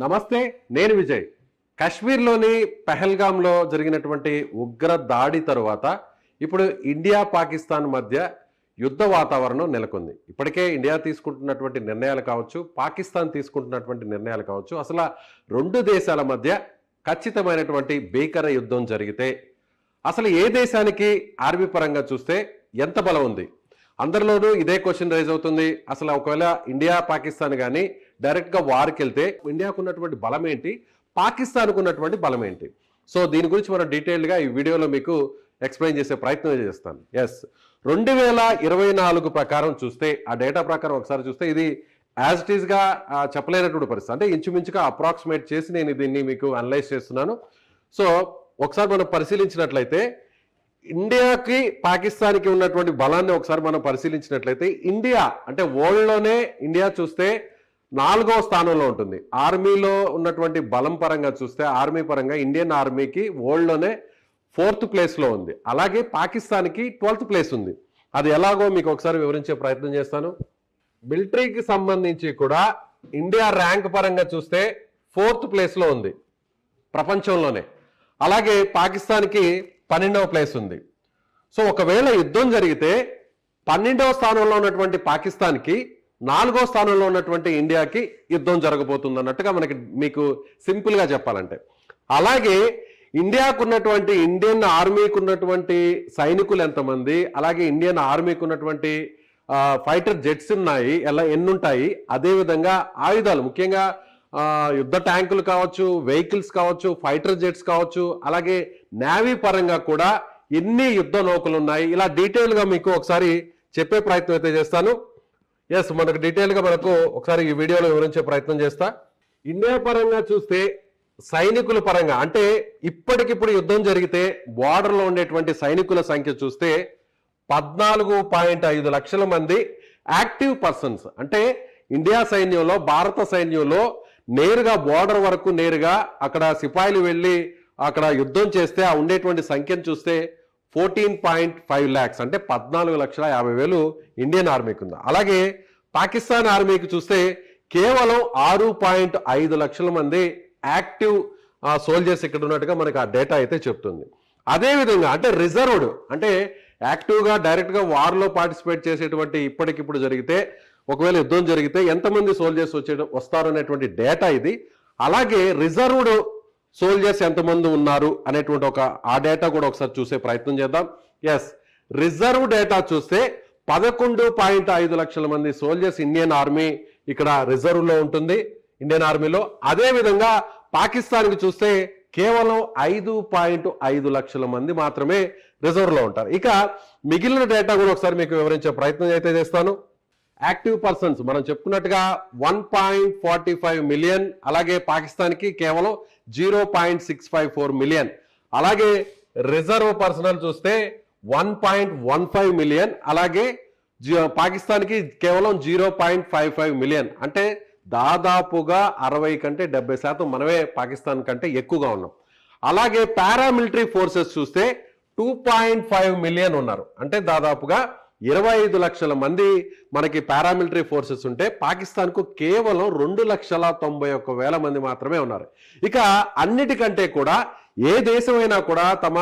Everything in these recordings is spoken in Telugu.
నమస్తే, నేను విజయ్. కాశ్మీర్లోని పెహల్గాంలో జరిగినటువంటి ఉగ్ర దాడి తరువాత ఇప్పుడు ఇండియా పాకిస్తాన్ మధ్య యుద్ధ వాతావరణం నెలకొంది. ఇప్పటికే ఇండియా తీసుకుంటున్నటువంటి నిర్ణయాలు కావచ్చు, పాకిస్తాన్ తీసుకుంటున్నటువంటి నిర్ణయాలు కావచ్చు, అసలు రెండు దేశాల మధ్య ఖచ్చితమైనటువంటి భీకర యుద్ధం జరిగితే అసలు ఏ దేశానికి ఆర్మీ పరంగా చూస్తే ఎంత బలం ఉంది? అందరిలోనూ ఇదే క్వశ్చన్ రైజ్ అవుతుంది. అసలు ఒకవేళ ఇండియా పాకిస్తాన్ కానీ డైరెక్ట్గా వార్కి వెళ్తే ఇండియాకు ఉన్నటువంటి బలం ఏంటి, పాకిస్తాన్కు ఉన్నటువంటి బలం ఏంటి? సో దీని గురించి మనం డీటెయిల్డ్గా ఈ వీడియోలో మీకు ఎక్స్ప్లెయిన్ చేసే ప్రయత్నం చేస్తాను. 2024 ప్రకారం చూస్తే, ఆ డేటా ప్రకారం ఒకసారి చూస్తే ఇది యాజ్ ఇట్ ఈస్గా చెప్పలేనటువంటి పరిస్థితి. అంటే ఇంచుమించుగా అప్రాక్సిమేట్ చేసి నేను దీన్ని మీకు అనలైజ్ చేస్తున్నాను. సో ఒకసారి మనం పరిశీలించినట్లయితే ఇండియాకి పాకిస్తాన్కి ఉన్నటువంటి బలాన్ని ఒకసారి మనం పరిశీలించినట్లయితే ఇండియా అంటే వరల్డ్లోనే ఇండియా చూస్తే 4వ స్థానంలో ఉంటుంది. ఆర్మీలో ఉన్నటువంటి బలం పరంగా చూస్తే ఆర్మీ పరంగా ఇండియన్ ఆర్మీకి వరల్డ్లోనే 4th ప్లేస్లో ఉంది. అలాగే పాకిస్తాన్కి 12th ప్లేస్ ఉంది. అది ఎలాగో మీకు ఒకసారి వివరించే ప్రయత్నం చేస్తాను. మిలిటరీకి సంబంధించి కూడా ఇండియా ర్యాంక్ పరంగా చూస్తే 4th ప్లేస్లో ఉంది ప్రపంచంలోనే. అలాగే పాకిస్తాన్కి 12వ ప్లేస్ ఉంది. సో ఒకవేళ యుద్ధం జరిగితే 12వ స్థానంలో ఉన్నటువంటి పాకిస్తాన్కి 4వ స్థానంలో ఉన్నటువంటి ఇండియాకి యుద్ధం జరగబోతుంది అన్నట్టుగా మనకి మీకు సింపుల్గా చెప్పాలంటే. అలాగే ఇండియాకు ఉన్నటువంటి ఇండియన్ ఆర్మీకి ఉన్నటువంటి సైనికులు ఎంతమంది, అలాగే ఇండియన్ ఆర్మీకి ఉన్నటువంటి ఫైటర్ జెట్స్ ఉన్నాయి, ఎన్నుంటాయి, అదేవిధంగా ఆయుధాలు ముఖ్యంగా యుద్ధ ట్యాంకులు కావచ్చు, వెహికల్స్ కావచ్చు, ఫైటర్ జెట్స్ కావచ్చు, అలాగే నేవీ పరంగా కూడా ఎన్ని యుద్ధ నౌకలు ఉన్నాయి, ఇలా డీటెయిల్గా మీకు ఒకసారి చెప్పే ప్రయత్నం అయితే చేస్తాను. మనకు డీటెయిల్గా ఒకసారి ఈ వీడియోలో వివరించే ప్రయత్నం చేస్తా. ఇండియా పరంగా చూస్తే సైనికుల పరంగా అంటే ఇప్పటికిప్పుడు యుద్ధం జరిగితే బార్డర్లో ఉండేటువంటి సైనికుల సంఖ్య చూస్తే 14.5 లక్షల మంది యాక్టివ్ పర్సన్స్. అంటే ఇండియా సైన్యంలో, భారత సైన్యంలో నేరుగా బార్డర్ వరకు నేరుగా అక్కడ సిపాయిలు వెళ్ళి అక్కడ యుద్ధం చేస్తే ఆ ఉండేటువంటి సంఖ్యను చూస్తే 14.5 lakhs అంటే 14,50,000 ఇండియన్ ఆర్మీకి ఉంది. అలాగే పాకిస్తాన్ ఆర్మీకి చూస్తే కేవలం 6.5 లక్షల మంది యాక్టివ్ సోల్జర్స్ ఇక్కడ ఉన్నట్టుగా మనకు ఆ డేటా అయితే చెప్తుంది. అదేవిధంగా అంటే రిజర్వ్డ్ అంటే యాక్టివ్గా డైరెక్ట్గా వార్లో పార్టిసిపేట్ చేసేటువంటి ఇప్పటికిప్పుడు జరిగితే ఒకవేళ యుద్ధం జరిగితే ఎంతమంది సోల్జర్స్ వస్తారు అనేటువంటి డేటా ఇది. అలాగే రిజర్వ్డ్ సోల్జర్స్ ఎంతమంది ఉన్నారు అనేటువంటి ఆ డేటా కూడా ఒకసారి చూసే ప్రయత్నం చేద్దాం. రిజర్వ్ డేటా చూస్తే 11.5 లక్షల మంది సోల్జర్స్ ఇండియన్ ఆర్మీ ఇక్కడ రిజర్వ్లో ఉంటుంది ఇండియన్ ఆర్మీలో. అదేవిధంగా పాకిస్తాన్కి చూస్తే కేవలం 5.5 లక్షల మంది మాత్రమే రిజర్వ్లో ఉంటారు. ఇక మిగిలిన డేటా కూడా ఒకసారి మీకు వివరించే ప్రయత్నం అయితే చేస్తాను. యాక్టివ్ పర్సన్స్ మనం చెప్పుకున్నట్టుగా 1.45 మిలియన్, అలాగే పాకిస్తాన్కి కేవలం 0.654 మిలియన్. అలాగే రిజర్వ్ పర్సనల్ చూస్తే 1.15 మిలియన్, అలాగే పాకిస్తాన్కి కేవలం 0.55 మిలియన్. అంటే దాదాపుగా 60 కంటే 70% మనమే పాకిస్తాన్ కంటే ఎక్కువగా ఉన్నాం. అలాగే పారామిలిటరీ ఫోర్సెస్ చూస్తే 2.5 మిలియన్ ఉన్నారు. అంటే దాదాపుగా 25 లక్షల మంది మనకి పారామిలిటరీ ఫోర్సెస్ ఉంటే పాకిస్తాన్కు కేవలం 2,91,000 మంది మాత్రమే ఉన్నారు. ఇక అన్నిటికంటే కూడా ఏ దేశమైనా కూడా తమ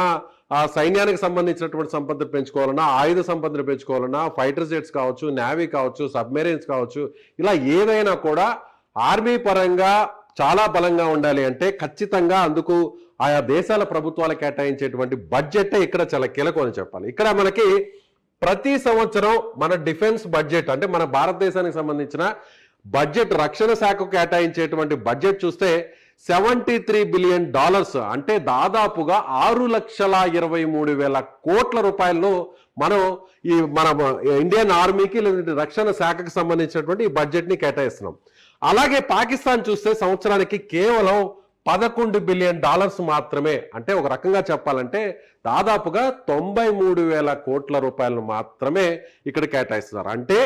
సైన్యానికి సంబంధించినటువంటి సంపదను పెంచుకోవాలన్నా, ఆయుధ సంపదను పెంచుకోవాలన్నా, ఫైటర్ జెట్స్ కావచ్చు, నేవీ కావచ్చు, సబ్మెరైన్స్ కావచ్చు, ఇలా ఏదైనా కూడా ఆర్మీ పరంగా చాలా బలంగా ఉండాలి అంటే ఖచ్చితంగా అందుకు ఆయా దేశాల ప్రభుత్వాలు కేటాయించేటువంటి బడ్జెటే ఇక్కడ చాలా కీలకం అని చెప్పాలి. ఇక్కడ మనకి ప్రతి సంవత్సరం మన డిఫెన్స్ బడ్జెట్ అంటే మన భారతదేశానికి సంబంధించిన బడ్జెట్, రక్షణ శాఖకు కేటాయించేటువంటి బడ్జెట్ చూస్తే $73 బిలియన్ అంటే దాదాపుగా 6,23,000 కోట్ల రూపాయలను మనం మన ఇండియన్ ఆర్మీకి లేదా రక్షణ శాఖకు సంబంధించినటువంటి ఈ బడ్జెట్ని కేటాయిస్తున్నాం. అలాగే పాకిస్తాన్ చూస్తే సంవత్సరానికి కేవలం $11 బిలియన్ మాత్రమే. అంటే ఒక రకంగా చెప్పాలంటే దాదాపుగా 93,000 కోట్ల రూపాయలను మాత్రమే ఇక్కడ కేటాయిస్తున్నారు. అంటే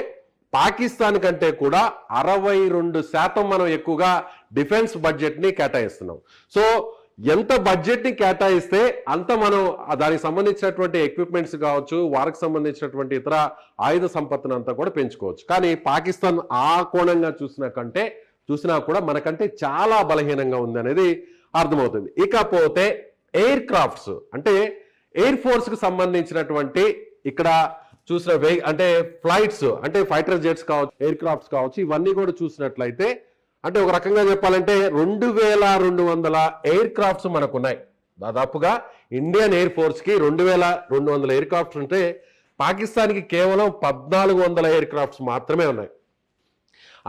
పాకిస్తాన్ కంటే కూడా 62% మనం ఎక్కువగా డిఫెన్స్ బడ్జెట్ని కేటాయిస్తున్నాం. సో ఎంత బడ్జెట్ని కేటాయిస్తే అంత మనం దానికి సంబంధించినటువంటి ఎక్విప్మెంట్స్ కావచ్చు, వారికి సంబంధించినటువంటి ఇతర ఆయుధ సంపత్తిని అంతా కూడా పెంచుకోవచ్చు. కానీ పాకిస్తాన్ ఆ కోణంగా చూసిన కంటే చూసినా కూడా మనకంటే చాలా బలహీనంగా ఉంది అనేది అర్థమవుతుంది. ఇకపోతే ఎయిర్ క్రాఫ్ట్స్ అంటే ఎయిర్ ఫోర్స్ కు సంబంధించినటువంటి ఇక్కడ చూసిన అంటే ఫ్లైట్స్ అంటే ఫైటర్ జెట్స్ కావచ్చు, ఎయిర్ క్రాఫ్ట్స్ కావచ్చు, ఇవన్నీ కూడా చూసినట్లయితే అంటే ఒక రకంగా చెప్పాలంటే 2200 ఎయిర్ క్రాఫ్ట్స్ మనకున్నాయి. దాదాపుగా ఇండియన్ ఎయిర్ ఫోర్స్ కి 2200 ఎయిర్ క్రాఫ్ట్స్ ఉంటే పాకిస్తాన్కి కేవలం 1400 ఎయిర్ క్రాఫ్ట్స్ మాత్రమే ఉన్నాయి.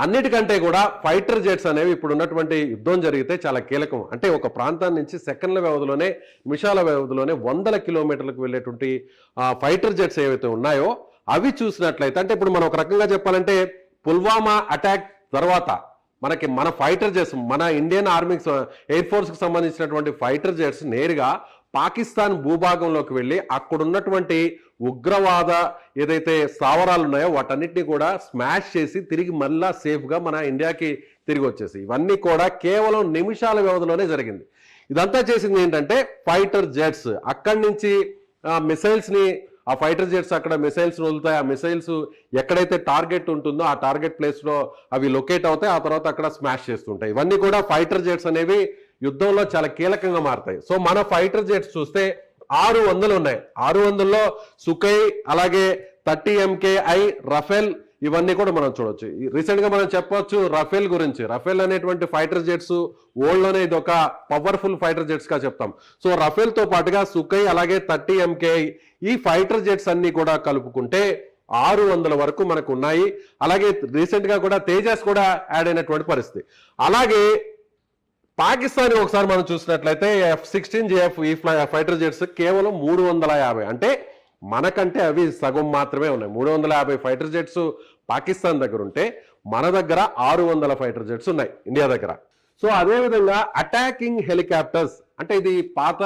అన్నిటికంటే కూడా ఫైటర్ జెట్స్ అనేవి ఇప్పుడు ఉన్నటువంటి యుద్ధం జరిగితే చాలా కీలకం. అంటే ఒక ప్రాంతం నుంచి సెకండ్ల వ్యవధిలోనే, నిమిషాల వ్యవధిలోనే 100 కిలోమీటర్లకు వెళ్ళేటువంటి ఫైటర్ జెట్స్ ఏవైతే ఉన్నాయో అవి చూసినట్లయితే అంటే ఇప్పుడు మనం ఒక రకంగా చెప్పాలంటే పుల్వామా అటాక్ తర్వాత మన ఫైటర్ జెట్స్, మన ఇండియన్ ఆర్మీ ఎయిర్ ఫోర్స్ కి సంబంధించినటువంటి ఫైటర్ జెట్స్ నేరుగా పాకిస్తాన్ భూభాగంలోకి వెళ్ళి అక్కడున్నటువంటి ఉగ్రవాద ఏదైతే స్థావరాలు ఉన్నాయో వాటన్నిటిని కూడా స్మాష్ చేసి తిరిగి మళ్ళా సేఫ్గా మన ఇండియాకి తిరిగి వచ్చేసి ఇవన్నీ కూడా కేవలం నిమిషాల వ్యవధిలోనే జరిగింది. ఇదంతా చేసింది ఏంటంటే ఫైటర్ జెట్స్. అక్కడి నుంచి మిసైల్స్ ని ఆ ఫైటర్ జెట్స్ అక్కడ మిసైల్స్ వదులుతాయి. ఆ మిసైల్స్ ఎక్కడైతే టార్గెట్ ఉంటుందో ఆ టార్గెట్ ప్లేస్ లో అవి లొకేట్ అవుతాయి. ఆ తర్వాత అక్కడ స్మాష్ చేస్తుంటాయి. ఇవన్నీ కూడా ఫైటర్ జెట్స్ అనేవి యుద్ధంలో చాలా కీలకంగా మారుతాయి. సో మన ఫైటర్ జెట్స్ చూస్తే 600 ఉన్నాయి. 600లో సుఖై, అలాగే 30 MKI, రఫేల్ ఇవన్నీ కూడా మనం చూడొచ్చు. రీసెంట్ గా మనం చెప్పొచ్చు రఫేల్ గురించి. రఫేల్ అనేటువంటి ఫైటర్ జెట్స్ వరల్డ్ లోనే ఇది ఒక పవర్ఫుల్ ఫైటర్ జెట్స్ గా చెప్తాం. సో రఫేల్ తో పాటుగా సుఖై అలాగే 30 MKI ఈ ఫైటర్ జెట్స్ అన్ని కూడా కలుపుకుంటే 600 వరకు మనకు ఉన్నాయి. అలాగే రీసెంట్ గా కూడా తేజస్ కూడా యాడ్ అయినటువంటి పరిస్థితి. అలాగే పాకిస్తాన్ ఒకసారి మనం చూసినట్లయితే F-16JF ఈ ఫైటర్ జెట్స్ కేవలం 350. అంటే మనకంటే అవి సగం మాత్రమే ఉన్నాయి. 350 ఫైటర్ జెట్స్ పాకిస్తాన్ దగ్గర ఉంటే మన దగ్గర 600 ఫైటర్ జెట్స్ ఉన్నాయి ఇండియా దగ్గర. సో అదేవిధంగా అటాకింగ్ హెలికాప్టర్స్ అంటే ఇది పాత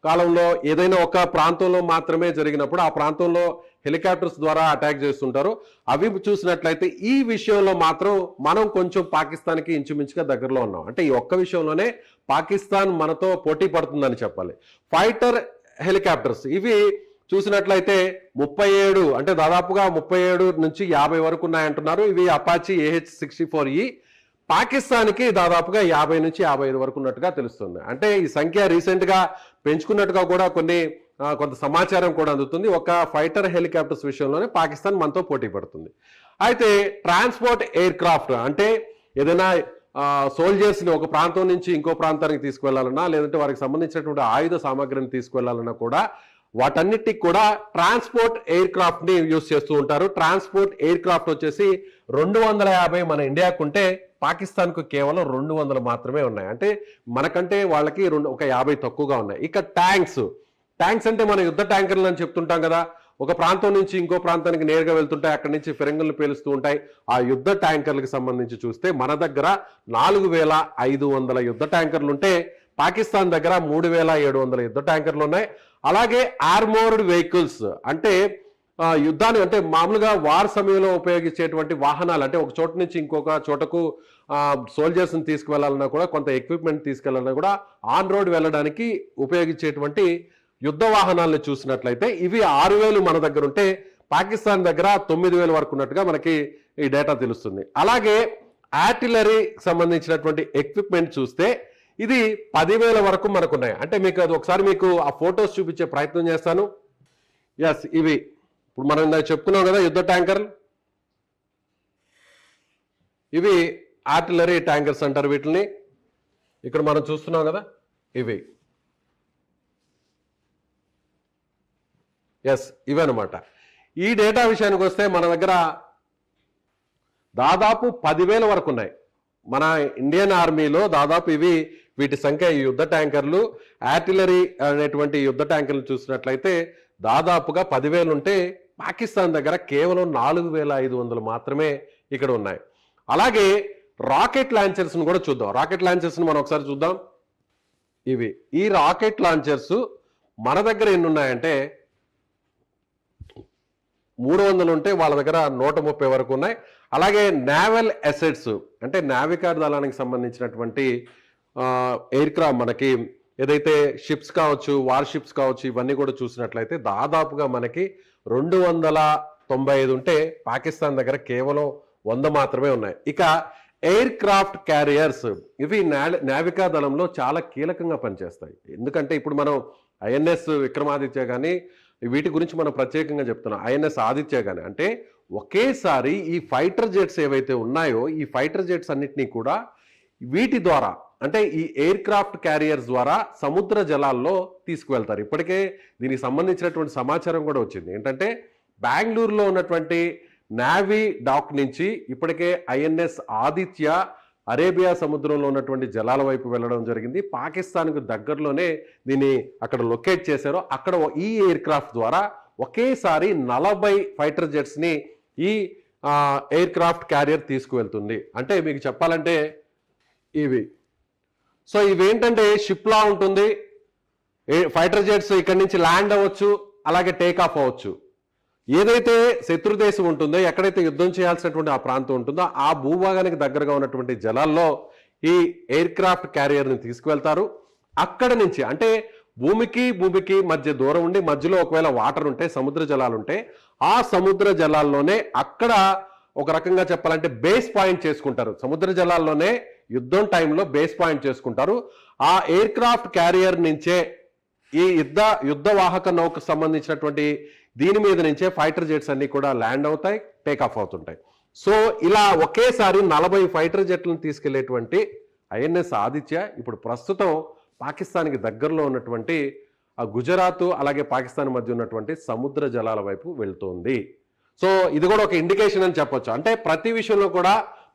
కాలంలో ఏదైనా ఒక ప్రాంతంలో మాత్రమే జరిగినప్పుడు ఆ ప్రాంతంలో హెలికాప్టర్స్ ద్వారా అటాక్ చేస్తుంటారు. అవి చూసినట్లయితే ఈ విషయంలో మాత్రం మనం కొంచెం పాకిస్తాన్కి ఇంచుమించుగా దగ్గరలో ఉన్నాం. అంటే ఈ ఒక్క విషయంలోనే పాకిస్తాన్ మనతో పోటీ పడుతుందని చెప్పాలి. ఫైటర్ హెలికాప్టర్స్ ఇవి చూసినట్లయితే 37 అంటే దాదాపుగా 37 నుంచి 50 వరకు ఉన్నాయంటున్నారు. ఇవి అపాచీ AH-64E. పాకిస్తాన్కి దాదాపుగా 50 నుంచి 55 వరకు ఉన్నట్టుగా తెలుస్తుంది. అంటే ఈ సంఖ్య రీసెంట్ గా పెంచుకున్నట్టుగా కూడా కొంత సమాచారం కూడా అందుతుంది. ఒక ఫైటర్ హెలికాప్టర్స్ విషయంలోనే పాకిస్తాన్ మనతో పోటీ పడుతుంది. అయితే ట్రాన్స్పోర్ట్ ఎయిర్ క్రాఫ్ట్ అంటే ఏదైనా సోల్జర్స్ ని ఒక ప్రాంతం నుంచి ఇంకో ప్రాంతానికి తీసుకువెళ్లాలన్నా లేదంటే వారికి సంబంధించినటువంటి ఆయుధ సామాగ్రిని తీసుకువెళ్లాలన్నా కూడా వాటన్నిటికి కూడా ట్రాన్స్పోర్ట్ ఎయిర్ క్రాఫ్ట్ ని యూజ్ చేస్తూ ఉంటారు. ట్రాన్స్పోర్ట్ ఎయిర్ క్రాఫ్ట్ వచ్చేసి 250 మన ఇండియాకు ఉంటే పాకిస్తాన్ కు కేవలం 200 మాత్రమే ఉన్నాయి. అంటే మనకంటే వాళ్ళకి ఒక 50 తక్కువగా ఉన్నాయి. ఇక ట్యాంక్స్ అంటే మన యుద్ధ ట్యాంకర్లు అని చెప్తుంటాం కదా. ఒక ప్రాంతం నుంచి ఇంకో ప్రాంతానికి నేరుగా వెళ్తుంటాయి, అక్కడి నుంచి ఫిరంగులు పేలుస్తూ ఉంటాయి. ఆ యుద్ధ ట్యాంకర్లకు సంబంధించి చూస్తే మన దగ్గర 4500 యుద్ధ ట్యాంకర్లు ఉంటే పాకిస్తాన్ దగ్గర 3700 యుద్ధ ట్యాంకర్లు ఉన్నాయి. అలాగే ఆర్మోర్డ్ వెహికల్స్ అంటే యుద్ధాన్ని అంటే మామూలుగా వార్ సమయంలో ఉపయోగించేటువంటి వాహనాలు అంటే ఒక చోట నుంచి ఇంకొక చోటకు సోల్జర్స్ ని తీసుకువెళ్లాలన్నా కూడా కొంత ఎక్విప్మెంట్ తీసుకెళ్లాలన్నా కూడా ఆన్ రోడ్ వెళ్ళడానికి ఉపయోగించేటువంటి యుద్ధ వాహనాలను చూసినట్లయితే ఇవి 6000 మన దగ్గర ఉంటే పాకిస్తాన్ దగ్గర 9000 వరకు ఉన్నట్టుగా మనకి ఈ డేటా తెలుస్తుంది. అలాగే ఆర్టిలరీ సంబంధించినటువంటి ఎక్విప్మెంట్ చూస్తే ఇది 10,000 వరకు మనకు ఉన్నాయి. అంటే మీకు అది ఒకసారి మీకు ఆ ఫొటోస్ చూపించే ప్రయత్నం చేస్తాను. ఎస్, ఇవి ఇప్పుడు మనం చెప్పుకున్నాం కదా యుద్ధ ట్యాంకర్లు, ఇవి ఆర్టిలరీ ట్యాంకర్స్ అంటారు వీటిని. ఇక్కడ మనం చూస్తున్నాం కదా ఇవి. ఎస్, ఇవన్నమాట. ఈ డేటా విషయానికి వస్తే మన దగ్గర దాదాపు 10,000 వరకు ఉన్నాయి. మన ఇండియన్ ఆర్మీలో దాదాపు వీటి సంఖ్య ఈ యుద్ధ ట్యాంకర్లు ఆర్టిలరీ అనేటువంటి యుద్ధ ట్యాంకర్లు చూసినట్లయితే దాదాపుగా 10,000 ఉంటే పాకిస్తాన్ దగ్గర కేవలం 4500 మాత్రమే ఇక్కడ ఉన్నాయి. అలాగే రాకెట్ లాంచర్స్ ను కూడా చూద్దాం. రాకెట్ లాంచర్స్ ను మనం ఒకసారి చూద్దాం. ఈ రాకెట్ లాంచర్స్ మన దగ్గర ఎన్ని ఉన్నాయంటే 300 ఉంటే వాళ్ళ దగ్గర 130 వరకు ఉన్నాయి. అలాగే నేవల్ అసెట్స్ అంటే నావికా దళానికి సంబంధించినటువంటి ఎయిర్ క్రాఫ్ట్ మనకి ఏదైతే షిప్స్ కావచ్చు, వార్ షిప్స్ కావచ్చు, ఇవన్నీ కూడా చూసినట్లయితే దాదాపుగా మనకి 295 ఉంటే పాకిస్తాన్ దగ్గర కేవలం 100 మాత్రమే ఉన్నాయి. ఇక ఎయిర్ క్రాఫ్ట్ క్యారియర్స్ ఇవి నావికా దళంలో చాలా కీలకంగా పనిచేస్తాయి. ఎందుకంటే ఇప్పుడు మనం ఐఎన్ఎస్ విక్రమాదిత్య కానీ వీటి గురించి మనం ప్రత్యేకంగా చెప్తున్నాం. ఐఎన్ఎస్ ఆదిత్య కానీ అంటే ఒకేసారి ఈ ఫైటర్ జెట్స్ ఏవైతే ఉన్నాయో ఈ ఫైటర్ జెట్స్ అన్నిటినీ కూడా వీటి ద్వారా అంటే ఈ ఎయిర్ క్రాఫ్ట్ క్యారియర్స్ ద్వారా సముద్ర జలాల్లో తీసుకువెళ్తారు. ఇప్పటికే దీనికి సంబంధించినటువంటి సమాచారం కూడా వచ్చింది. ఏంటంటే బెంగళూరులో ఉన్నటువంటి నావీ డాక్ నుంచి ఇప్పటికే ఐఎన్ఎస్ ఆదిత్య అరేబియా సముద్రంలో ఉన్నటువంటి జలాల వైపు వెళ్ళడం జరిగింది. పాకిస్తాన్కు దగ్గరలోనే దీన్ని అక్కడ లొకేట్ చేశారు. అక్కడ ఈ ఎయిర్ క్రాఫ్ట్ ద్వారా ఒకేసారి 40 ఫైటర్ జెట్స్ని ఈ ఎయిర్ క్రాఫ్ట్ క్యారియర్ తీసుకువెళ్తుంది. అంటే మీకు చెప్పాలంటే ఇవి సో ఇవేంటంటే షిప్లా ఉంటుంది. ఫైటర్ జెట్స్ ఇక్కడి నుంచి ల్యాండ్ అవ్వచ్చు, అలాగే టేక్ ఆఫ్ అవ్వచ్చు. ఏదైతే శత్రు దేశం ఉంటుందో, ఎక్కడైతే యుద్ధం చేయాల్సినటువంటి ఆ ప్రాంతం ఉంటుందో ఆ భూభాగానికి దగ్గరగా ఉన్నటువంటి జలాల్లో ఈ ఎయిర్ క్రాఫ్ట్ క్యారియర్ని తీసుకువెళ్తారు. అక్కడ నుంచి అంటే భూమికి మధ్య దూరం ఉండి మధ్యలో ఒకవేళ వాటర్ ఉంటే, సముద్ర జలాలు ఉంటే ఆ సముద్ర జలాల్లోనే అక్కడ ఒక రకంగా చెప్పాలంటే బేస్ పాయింట్ చేసుకుంటారు. సముద్ర జలాల్లోనే యుద్ధం టైంలో బేస్ పాయింట్ చేసుకుంటారు. ఆ ఎయిర్ క్రాఫ్ట్ క్యారియర్ నుంచే ఈ యుద్ధ వాహక నౌకకు సంబంధించినటువంటి దీని మీద నుంచే ఫైటర్ జెట్స్ అన్ని కూడా ల్యాండ్ అవుతాయి, టేక్ ఆఫ్ అవుతుంటాయి. సో ఇలా ఒకేసారి 40 ఫైటర్ జెట్లను తీసుకెళ్లేటువంటి ఐఎన్ఎస్ ఆదిత్య ఇప్పుడు ప్రస్తుతం పాకిస్తాన్కి దగ్గరలో ఉన్నటువంటి ఆ గుజరాత్ అలాగే పాకిస్తాన్ మధ్య ఉన్నటువంటి సముద్ర జలాల వైపు వెళ్తోంది. సో ఇది కూడా ఒక ఇండికేషన్ అని చెప్పొచ్చు. అంటే ప్రతి విషయంలో కూడా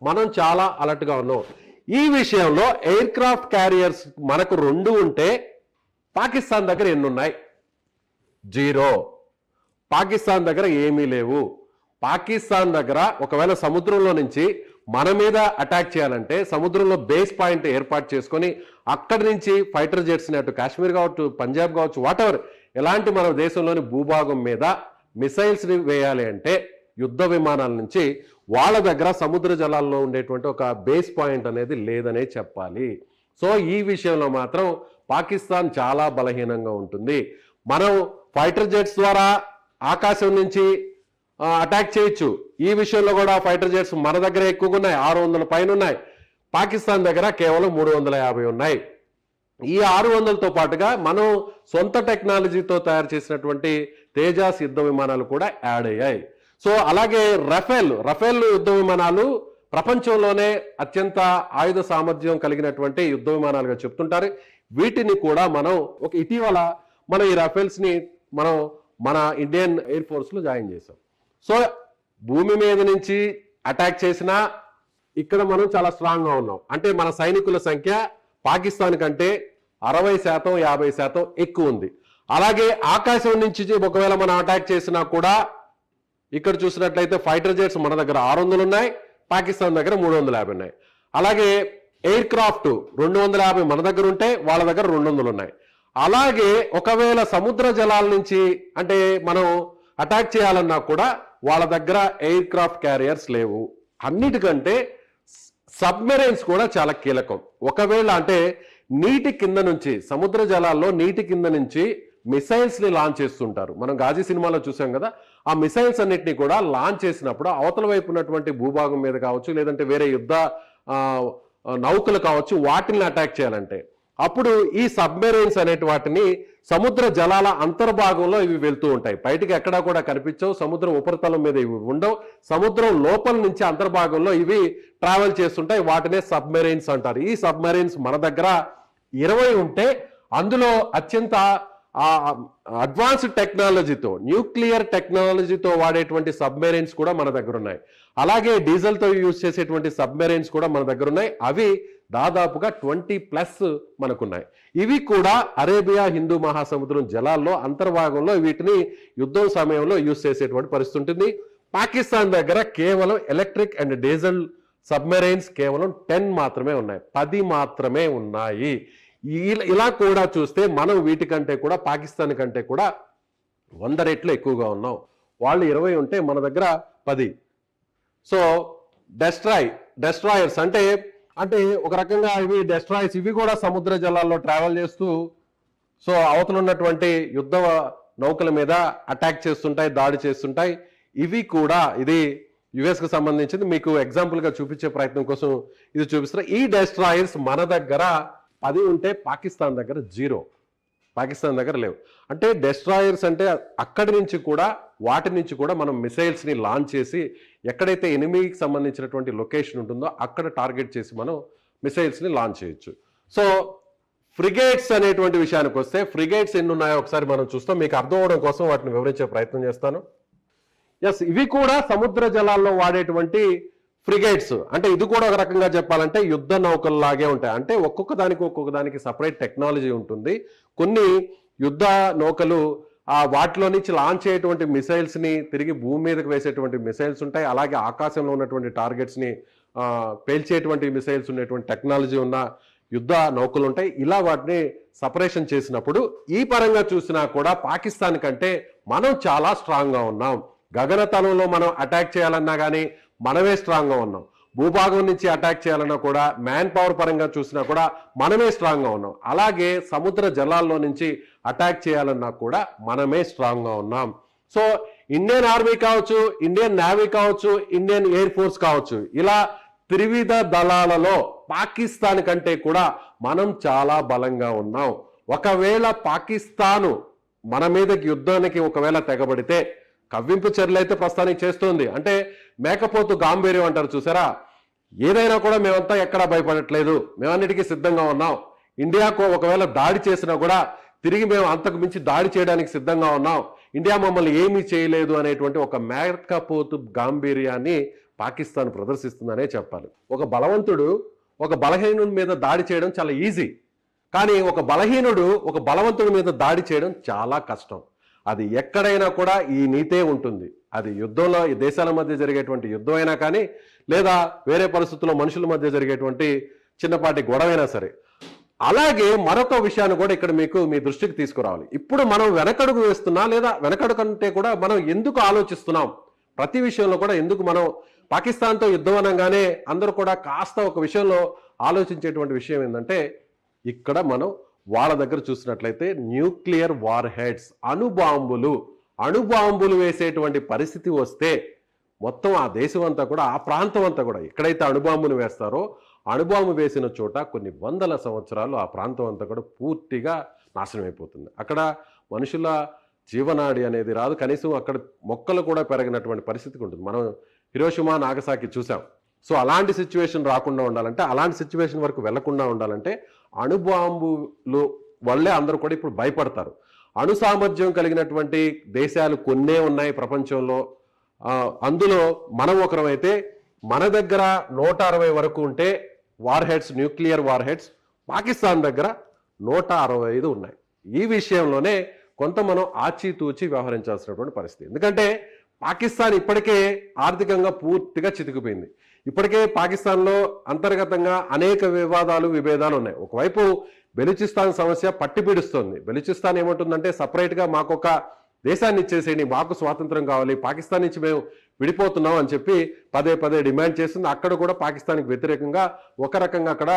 మనం చాలా అలర్ట్గా ఉన్నాం. ఈ విషయంలో ఎయిర్ క్రాఫ్ట్ క్యారియర్స్ మనకు 2 ఉంటే పాకిస్తాన్ దగ్గర ఎన్ని ఉన్నాయి? 0. పాకిస్తాన్ దగ్గర ఏమీ లేవు. పాకిస్తాన్ దగ్గర ఒకవేళ సముద్రంలో నుంచి మన మీద అటాక్ చేయాలంటే సముద్రంలో బేస్ పాయింట్ ఏర్పాటు చేసుకొని అక్కడి నుంచి ఫైటర్ జెట్స్ని అటు కాశ్మీర్ కావచ్చు, పంజాబ్ కావచ్చు, వాటెవర్ ఎలాంటి మన దేశంలోని భూభాగం మీద మిసైల్స్ని వేయాలి అంటే యుద్ధ విమానాల నుంచి వాళ్ళ దగ్గర సముద్ర జలాల్లో ఉండేటువంటి ఒక బేస్ పాయింట్ అనేది లేదనే చెప్పాలి. సో ఈ విషయంలో మాత్రం పాకిస్తాన్ చాలా బలహీనంగా ఉంటుంది. మనం ఫైటర్ జెట్స్ ద్వారా ఆకాశం నుంచి అటాక్ చేయొచ్చు. ఈ విషయంలో కూడా ఫైటర్ జెట్స్ మన దగ్గర ఎక్కువగా ఉన్నాయి, 600 పైన ఉన్నాయి. పాకిస్తాన్ దగ్గర కేవలం 350 ఉన్నాయి. ఈ 600తో పాటుగా మనం సొంత టెక్నాలజీతో తయారు చేసినటువంటి తేజాస్ యుద్ధ విమానాలు కూడా యాడ్ అయ్యాయి. సో అలాగే రఫేల్ యుద్ధ విమానాలు ప్రపంచంలోనే అత్యంత ఆయుధ సామర్థ్యం కలిగినటువంటి యుద్ధ విమానాలుగా చెప్తుంటారు. వీటిని కూడా మనం ఇటీవల మనం ఈ రఫేల్స్ని మనం మన ఇండియన్ ఎయిర్ ఫోర్స్లో జాయిన్ చేసాం. సో భూమి మీద నుంచి అటాక్ చేసినా ఇక్కడ మనం చాలా స్ట్రాంగ్గా ఉన్నాం. అంటే మన సైనికుల సంఖ్య పాకిస్తాన్ కంటే 60%, 50% ఎక్కువ ఉంది. అలాగే ఆకాశం నుంచి ఒకవేళ మనం అటాక్ చేసినా కూడా ఇక్కడ చూసినట్లయితే ఫైటర్ జెట్స్ మన దగ్గర 600 ఉన్నాయి, పాకిస్తాన్ దగ్గర 350 ఉన్నాయి. అలాగే ఎయిర్ క్రాఫ్ట్ 250 మన దగ్గర ఉంటే వాళ్ళ దగ్గర 200 ఉన్నాయి. అలాగే ఒకవేళ సముద్ర జలాల నుంచి అంటే మనం అటాక్ చేయాలన్నా కూడా వాళ్ళ దగ్గర ఎయిర్ క్రాఫ్ట్ క్యారియర్స్ లేవు. అన్నిటికంటే సబ్మెరైన్స్ కూడా చాలా కీలకం. ఒకవేళ అంటే నీటి కింద నుంచి, సముద్ర జలాల్లో నీటి కింద నుంచి మిసైల్స్ని లాంచ్ చేస్తుంటారు. మనం గాజీ సినిమాలో చూసాం కదా. ఆ మిసైల్స్ అన్నిటిని కూడా లాంచ్ చేసినప్పుడు అవతల వైపు ఉన్నటువంటి భూభాగం మీద కావచ్చు, లేదంటే వేరే యుద్ధ నౌకలు కావచ్చు, వాటిని అటాక్ చేయాలంటే అప్పుడు ఈ సబ్మెరైన్స్ అనేటి వాటిని సముద్ర జలాల అంతర్భాగంలో ఇవి వెళ్తూ ఉంటాయి. బయటికి ఎక్కడా కూడా కనిపించవు, సముద్రం ఉపరితలం మీద ఇవి ఉండవు. సముద్రం లోపల నుంచి అంతర్భాగంలో ఇవి ట్రావెల్ చేస్తుంటాయి. వాటినే సబ్మెరైన్స్ అంటారు. ఈ సబ్మెరైన్స్ మన దగ్గర 20 ఉంటే అందులో అత్యంత అడ్వాన్స్డ్ టెక్నాలజీతో, న్యూక్లియర్ టెక్నాలజీతో వాడేటువంటి సబ్మెరైన్స్ కూడా మన దగ్గర ఉన్నాయి. అలాగే డీజిల్తో యూజ్ చేసేటువంటి సబ్మెరైన్స్ కూడా మన దగ్గర ఉన్నాయి. అవి దాదాపుగా 20+ మనకున్నాయి. ఇవి కూడా అరేబియా హిందూ మహాసముద్రం జలాల్లో అంతర్భాగంలో వీటిని యుద్ధం సమయంలో యూజ్ చేసేటువంటి పరిస్థితి ఉంటుంది. పాకిస్తాన్ దగ్గర కేవలం ఎలక్ట్రిక్ అండ్ డీజిల్ సబ్మెరైన్స్ కేవలం 10 మాత్రమే ఉన్నాయి, 10 మాత్రమే ఉన్నాయి. ఇలా కూడా చూస్తే మనం వీటికంటే కూడా పాకిస్తాన్ కంటే కూడా 100 రెట్లు ఎక్కువగా ఉన్నాం. వాళ్ళు 20 ఉంటే మన దగ్గర 10. సో డెస్ట్రాయర్స్ అంటే ఒక రకంగా ఇవి డెస్ట్రాయర్స్, ఇవి కూడా సముద్ర జలాల్లో ట్రావెల్ చేస్తూ సో అవతల ఉన్నటువంటి యుద్ధ నౌకల మీద అటాక్ చేస్తుంటాయి, దాడి చేస్తుంటాయి. ఇవి కూడా ఇది యుఎస్కి సంబంధించింది. మీకు ఎగ్జాంపుల్గా చూపించే ప్రయత్నం కోసం ఇది చూపిస్తున్నా. ఈ డెస్ట్రాయర్స్ మన దగ్గర 10 ఉంటే పాకిస్తాన్ దగ్గర 0. పాకిస్తాన్ దగ్గర లేవు. అంటే డెస్ట్రాయర్స్ అంటే అక్కడి నుంచి కూడా వాటి నుంచి కూడా మనం మిసైల్స్ని లాంచ్ చేసి ఎక్కడైతే ఎనిమీకి సంబంధించినటువంటి లొకేషన్ ఉంటుందో అక్కడ టార్గెట్ చేసి మనం మిసైల్స్ని లాంచ్ చేయొచ్చు. సో ఫ్రిగేట్స్ అనేటువంటి విషయానికి వస్తే ఫ్రిగేట్స్ ఎన్ని ఉన్నాయో ఒకసారి మనం చూస్తాం. మీకు అర్థం అవడం కోసం వాటిని వివరించే ప్రయత్నం చేస్తాను. ఎస్, ఇవి కూడా సముద్ర జలాల్లో వాడేటువంటి ఫ్రిగేట్స్. అంటే ఇది కూడా ఒక రకంగా చెప్పాలంటే యుద్ధ నౌకల్లాగే ఉంటాయి. అంటే ఒక్కొక్క దానికి సపరేట్ టెక్నాలజీ ఉంటుంది. కొన్ని యుద్ధ నౌకలు వాటిలో నుంచి లాంచ్ అయ్యేటువంటి మిసైల్స్ని తిరిగి భూమి మీదకి వేసేటువంటి మిసైల్స్ ఉంటాయి. అలాగే ఆకాశంలో ఉన్నటువంటి టార్గెట్స్ని పేల్చేటువంటి మిసైల్స్ ఉన్నటువంటి టెక్నాలజీ ఉన్న యుద్ధ నౌకలు ఉంటాయి. ఇలా వాటిని సపరేషన్ చేసినప్పుడు ఈ పరంగా చూసినా కూడా పాకిస్తాన్ కంటే మనం చాలా స్ట్రాంగ్గా ఉన్నాం. గగనతలంలో మనం అటాక్ చేయాలన్నా కానీ మనమే స్ట్రాంగ్గా ఉన్నాం. భూభాగం నుంచి అటాక్ చేయాలన్నా కూడా మ్యాన్ పవర్ పరంగా చూసినా కూడా మనమే స్ట్రాంగ్గా ఉన్నాం. అలాగే సముద్ర జలాల్లో నుంచి అటాక్ చేయాలన్నా కూడా మనమే స్ట్రాంగ్గా ఉన్నాం. సో ఇండియన్ ఆర్మీ కావచ్చు, ఇండియన్ నేవీ కావచ్చు, ఇండియన్ ఎయిర్ ఫోర్స్ కావచ్చు, ఇలా త్రివిధ దళాలలో పాకిస్తాన్ కంటే కూడా మనం చాలా బలంగా ఉన్నాం. ఒకవేళ పాకిస్తాను మన మీదకి యుద్ధానికి ఒకవేళ తెగబడితే, కవ్వింపు చర్యలు అయితే ప్రస్తుతానికి చేస్తుంది. అంటే మేకపోతు గాంభీర్యం అంటారు చూసారా, ఏదైనా కూడా మేమంతా ఎక్కడా భయపడట్లేదు, మేమన్నిటికీ సిద్ధంగా ఉన్నాం. ఇండియాకు ఒకవేళ దాడి చేసినా కూడా తిరిగి మేము అంతకు మించి దాడి చేయడానికి సిద్ధంగా ఉన్నాం. ఇండియా మమ్మల్ని ఏమీ చేయలేదు అనేటువంటి ఒక మేకపోతు గాంభీర్యాన్ని పాకిస్తాన్ ప్రదర్శిస్తుందనే చెప్పాలి. ఒక బలవంతుడు ఒక బలహీనుడి మీద దాడి చేయడం చాలా ఈజీ, కానీ ఒక బలహీనుడు ఒక బలవంతుడి మీద దాడి చేయడం చాలా కష్టం. అది ఎక్కడైనా కూడా ఈ నీతే ఉంటుంది. అది యుద్ధంలో ఈ దేశాల మధ్య జరిగేటువంటి యుద్ధం అయినా కానీ, లేదా వేరే పరిస్థితుల్లో మనుషుల మధ్య జరిగేటువంటి చిన్నపాటి గొడవైనా సరే. అలాగే మరొక విషయాన్ని కూడా ఇక్కడ మీకు మీ దృష్టికి తీసుకురావాలి. ఇప్పుడు మనం వెనకడుగు వేస్తున్నా, లేదా వెనకడుగు కంటే కూడా మనం ఎందుకు ఆలోచిస్తున్నాం, ప్రతి విషయంలో కూడా ఎందుకు మనం పాకిస్తాన్తో యుద్ధం అనగానే అందరూ కూడా కాస్త ఒక విషయంలో ఆలోచించేటువంటి విషయం ఏంటంటే, ఇక్కడ మనం వాళ్ళ దగ్గర చూసినట్లయితే న్యూక్లియర్ వార్ హెడ్స్, అణుబాంబులు వేసేటువంటి పరిస్థితి వస్తే మొత్తం ఆ దేశం అంతా కూడా, ఆ ప్రాంతం అంతా కూడా ఎక్కడైతే అణుబాంబును వేస్తారో, అణుబాంబు వేసిన చోట కొన్ని వందల సంవత్సరాలు ఆ ప్రాంతం అంతా కూడా పూర్తిగా నాశనం అయిపోతుంది. అక్కడ మనుషుల జీవనాడి అనేది రాదు, కనీసం అక్కడ మొక్కలు కూడా పెరగినటువంటి పరిస్థితికి ఉంటుంది. మనం హిరోషిమా నాగసాకి చూసాం. సో అలాంటి సిచ్యువేషన్ రాకుండా ఉండాలంటే, అలాంటి సిచ్యువేషన్ వరకు వెళ్లకుండా ఉండాలంటే అణుబాంబులు వల్లే అందరూ కూడా ఇప్పుడు భయపడతారు. అణు సామర్థ్యం కలిగినటువంటి దేశాలు కొన్నే ఉన్నాయి ప్రపంచంలో. అందులో మనం ఒకరమైతే మన దగ్గర 160 వరకు ఉంటే war heads, nuclear war heads, Pakistan దగ్గర 165 ఉన్నాయి. ఈ విషయంలోనే కొంత మనం ఆచితూచి వ్యవహరించాల్సినటువంటి పరిస్థితి. ఎందుకంటే పాకిస్తాన్ ఇప్పటికే ఆర్థికంగా పూర్తిగా చితికిపోయింది. ఇప్పటికే పాకిస్తాన్లో అంతర్గతంగా అనేక విభేదాలు ఉన్నాయి. ఒకవైపు బెలూచిస్తాన్ సమస్య పట్టిపీడుస్తోంది. బెలూచిస్తాన్ ఏమంటుందంటే, సపరేట్గా మాకొక దేశాన్ని ఇచ్చేసేయండి, మాకు స్వాతంత్రం కావాలి, పాకిస్తాన్ నుంచి మేము విడిపోతున్నాం అని చెప్పి పదే డిమాండ్ చేస్తుంది. అక్కడ కూడా పాకిస్తాన్కి వ్యతిరేకంగా ఒక రకంగా అక్కడ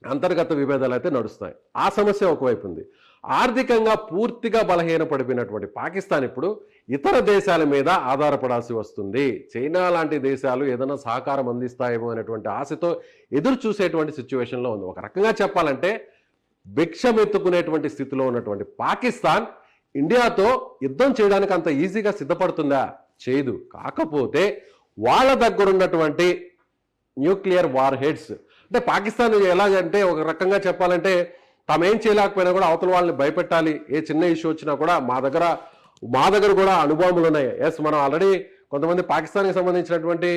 అంతర్గత విభేదాలు అయితే నడుస్తాయి. ఆ సమస్య ఒకవైపు ఉంది. ఆర్థికంగా పూర్తిగా బలహీనపడిపోయినటువంటి పాకిస్తాన్ ఇప్పుడు ఇతర దేశాల మీద ఆధారపడాల్సి వస్తుంది. చైనా లాంటి దేశాలు ఏదైనా సహకారం అందిస్తాయేమో అనేటువంటి ఆశతో ఎదురు చూసేటువంటి సిచ్యువేషన్లో ఉంది. ఒక రకంగా చెప్పాలంటే భిక్షమెత్తుకునేటువంటి స్థితిలో ఉన్నటువంటి పాకిస్తాన్ ఇండియాతో యుద్ధం చేయడానికి అంత ఈజీగా సిద్ధపడుతుందా? చేయదు. కాకపోతే వాళ్ళ దగ్గర ఉన్నటువంటి న్యూక్లియర్ వార్ హెడ్స్, అంటే పాకిస్తాన్ ఎలాగంటే ఒక రకంగా చెప్పాలంటే తామేం చేయలేకపోయినా కూడా అవతల వాళ్ళని భయపెట్టాలి. ఏ చిన్న ఇష్యూ వచ్చినా కూడా మా దగ్గర కూడా అణుబాంబులు ఉన్నాయి. ఎస్, మనం ఆల్రెడీ కొంతమంది పాకిస్తాన్కి సంబంధించినటువంటి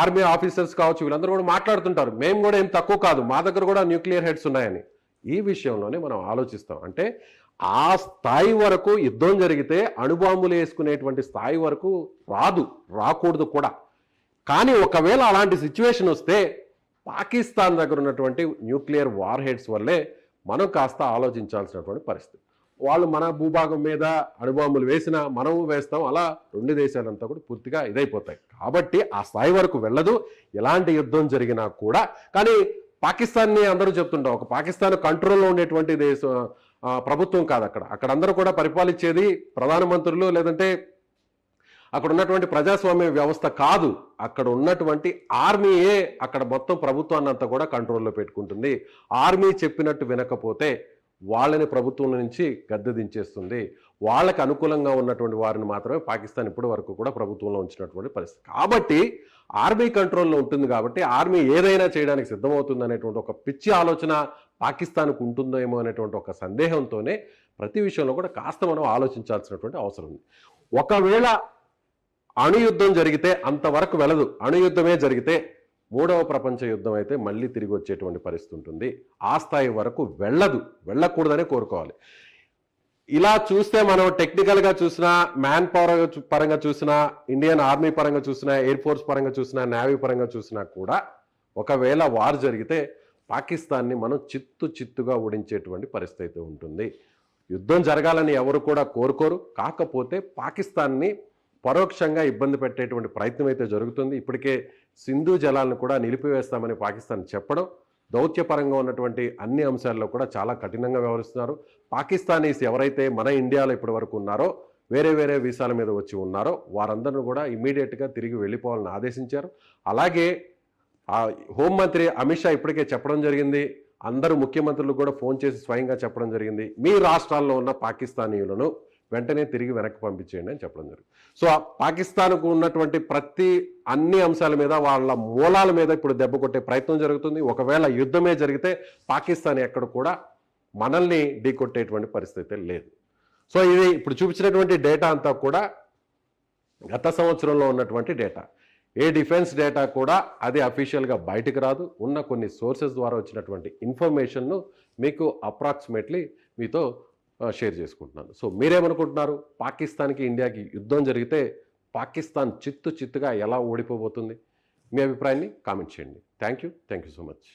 ఆర్మీ ఆఫీసర్స్ కావచ్చు, వీళ్ళందరూ కూడా మాట్లాడుతుంటారు, మేము కూడా ఏం తక్కువ కాదు, మా దగ్గర కూడా న్యూక్లియర్ హెడ్స్ ఉన్నాయని. ఈ విషయంలోనే మనం ఆలోచిస్తాం. అంటే ఆ స్థాయి వరకు యుద్ధం జరిగితే అణుబాంబులు వేసుకునేటువంటి స్థాయి వరకు రాకూడదు కూడా. కానీ ఒకవేళ అలాంటి సిచ్యువేషన్ వస్తే పాకిస్తాన్ దగ్గర ఉన్నటువంటి న్యూక్లియర్ వార్ హెడ్స్ వల్లే మనం కాస్త ఆలోచించాల్సినటువంటి పరిస్థితి. వాళ్ళు మన భూభాగం మీద అణుబాంబులు వేసినా మనము వేస్తాం, అలా రెండు దేశాలంతా కూడా పూర్తిగా ఇదైపోతాయి. కాబట్టి ఆ స్థాయి వరకు వెళ్ళదు ఎలాంటి యుద్ధం జరిగినా కూడా. కానీ పాకిస్తాన్ని అందరూ చెప్తుంటాం, ఒక పాకిస్తాన్ కంట్రోల్లో ఉండేటువంటి ప్రభుత్వం కాదు. అక్కడ అందరూ కూడా పరిపాలించేది ప్రధానమంత్రులు, లేదంటే అక్కడ ఉన్నటువంటి ప్రజాస్వామ్య వ్యవస్థ కాదు, అక్కడ ఉన్నటువంటి ఆర్మీయే అక్కడ మొత్తం ప్రభుత్వాన్ని అంతా కూడా కంట్రోల్లో పెట్టుకుంటుంది. ఆర్మీ చెప్పినట్టు వినకపోతే వాళ్ళని ప్రభుత్వం నుంచి గద్దె దించేస్తుంది. వాళ్ళకి అనుకూలంగా ఉన్నటువంటి వారిని మాత్రమే పాకిస్తాన్ ఇప్పటి వరకు కూడా ప్రభుత్వంలో ఉంచినటువంటి పరిస్థితి. కాబట్టి ఆర్మీ కంట్రోల్లో ఉంటుంది కాబట్టి ఆర్మీ ఏదైనా చేయడానికి సిద్ధమవుతుంది అనేటువంటి ఒక పిచ్చి ఆలోచన పాకిస్తాన్కు ఉంటుందేమో అనేటువంటి ఒక సందేహంతోనే ప్రతి విషయంలో కూడా కాస్త మనం ఆలోచించాల్సినటువంటి అవసరం ఉంది. ఒకవేళ అణుయుద్ధం జరిగితే అంతవరకు వెళ్ళదు, అణుయుద్ధమే జరిగితే మూడవ ప్రపంచ యుద్ధం అయితే మళ్ళీ తిరిగి వచ్చేటువంటి పరిస్థితి ఉంటుంది. ఆ స్థాయి వరకు వెళ్ళకూడదనే కోరుకోవాలి. ఇలా చూస్తే మనం టెక్నికల్గా చూసినా, మ్యాన్ పవర్ పరంగా చూసినా, ఇండియన్ ఆర్మీ పరంగా చూసినా, ఎయిర్ ఫోర్స్ పరంగా చూసినా, నేవీ పరంగా చూసినా కూడా ఒకవేళ వార్ జరిగితే పాకిస్తాన్ని మనం చిత్తుగా ఓడించేటువంటి పరిస్థితి అయితే ఉంటుంది. యుద్ధం జరగాలని ఎవరు కూడా కోరుకోరు. కాకపోతే పాకిస్తాన్ని పరోక్షంగా ఇబ్బంది పెట్టేటువంటి ప్రయత్నం అయితే జరుగుతుంది. ఇప్పటికే సింధు జలాలను కూడా నిలిపివేస్తామని పాకిస్తాన్ చెప్పడం, దౌత్యపరంగా ఉన్నటువంటి అన్ని అంశాల్లో కూడా చాలా కఠినంగా వ్యవహరిస్తున్నారు. పాకిస్తానీస్ ఎవరైతే మన ఇండియాలో ఇప్పటి వరకు ఉన్నారో, వేరే వీసాల మీద వచ్చి ఉన్నారో వారందరిని కూడా ఇమ్మీడియట్గా తిరిగి వెళ్ళిపోవాలని ఆదేశించారు. అలాగే హోంమంత్రి అమిత్ షా ఇప్పటికే చెప్పడం జరిగింది, అందరూ ముఖ్యమంత్రులు కూడా ఫోన్ చేసి స్వయంగా చెప్పడం జరిగింది, మీ రాష్ట్రాల్లో ఉన్న పాకిస్తానీయులను వెంటనే తిరిగి వెనక్కి పంపించేయండి అని చెప్పడం జరిగింది. సో పాకిస్తాన్కు ఉన్నటువంటి అన్ని అంశాల మీద, వాళ్ళ మూలాల మీద ఇప్పుడు దెబ్బ కొట్టే ప్రయత్నం జరుగుతుంది. ఒకవేళ యుద్ధమే జరిగితే పాకిస్తాన్ ఎక్కడ కూడా మనల్ని ఢీకొట్టేటువంటి పరిస్థితి లేదు. సో ఇది ఇప్పుడు చూపించినటువంటి డేటా అంతా కూడా గత సంవత్సరంలో ఉన్నటువంటి డేటా. ఏ డిఫెన్స్ డేటా కూడా అది అఫీషియల్గా బయటకు రాదు. ఉన్న కొన్ని సోర్సెస్ ద్వారా వచ్చినటువంటి ఇన్ఫర్మేషన్ను మీకు అప్రాక్సిమేట్లీ మీతో షేర్ చేసుకుంటున్నాను. సో మీరేమనుకుంటున్నారు? పాకిస్తాన్కి ఇండియాకి యుద్ధం జరిగితే పాకిస్తాన్ చిత్తుగా ఎలా ఓడిపోబోతుంది? మీ అభిప్రాయాన్ని కామెంట్ చేయండి. Thank you so much.